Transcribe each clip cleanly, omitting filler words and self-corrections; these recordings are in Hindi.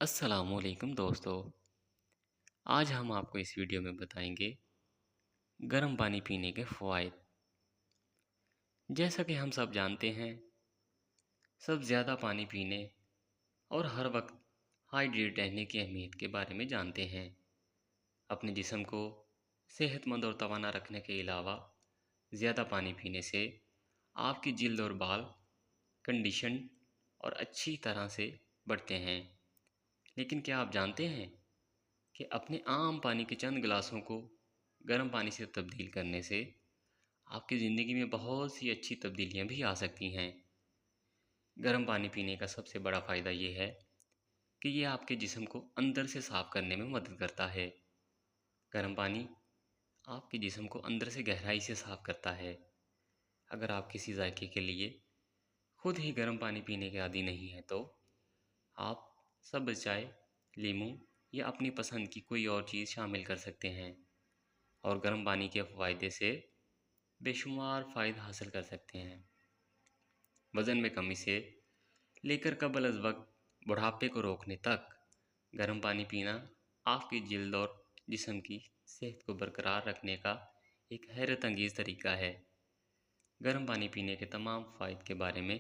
अस्सलामुअलैकुम दोस्तों। आज हम आपको इस वीडियो में बताएंगे गर्म पानी पीने के फ़वाइद। जैसा कि हम सब जानते हैं, सब ज़्यादा पानी पीने और हर वक्त हाइड्रेट रहने की अहमियत के बारे में जानते हैं। अपने जिस्म को सेहतमंद और तवाना रखने के अलावा ज़्यादा पानी पीने से आपकी जिल्द और बाल कंडीशन और अच्छी तरह से बढ़ते हैं। लेकिन क्या आप जानते हैं कि अपने आम पानी के चंद गिलासों को गर्म पानी से तब्दील करने से आपकी ज़िंदगी में बहुत सी अच्छी तब्दीलियां भी आ सकती हैं। गर्म पानी पीने का सबसे बड़ा फ़ायदा ये है कि ये आपके जिस्म को अंदर से साफ़ करने में मदद करता है। गर्म पानी आपके जिस्म को अंदर से गहराई से साफ़ करता है। अगर आप किसी जायके के लिए खुद ही गर्म पानी पीने के आदी नहीं हैं तो आप सब्ज़ चाय, लीमू या अपनी पसंद की कोई और चीज़ शामिल कर सकते हैं और गर्म पानी के फ़ायदे से बेशुमार फ़ायदे हासिल कर सकते हैं। वज़न में कमी से लेकर कबल अज़ वक्त बुढ़ापे को रोकने तक गर्म पानी पीना आपकी जिल्द और जिस्म की सेहत को बरकरार रखने का एक हैरत अंगेज़ तरीका है। गर्म पानी पीने के तमाम फ़ायदे के बारे में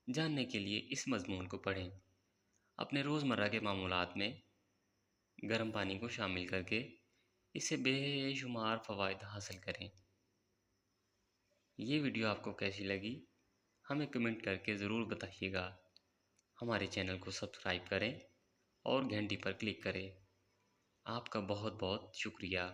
जानने के लिए इस मज़मून को पढ़ें। अपने रोज़मर्रा के मामूलात में गर्म पानी को शामिल करके इससे बेशुमार फ़वाइद हासिल करें। ये वीडियो आपको कैसी लगी हमें कमेंट करके ज़रूर बताइएगा। हमारे चैनल को सब्सक्राइब करें और घंटी पर क्लिक करें। आपका बहुत बहुत शुक्रिया।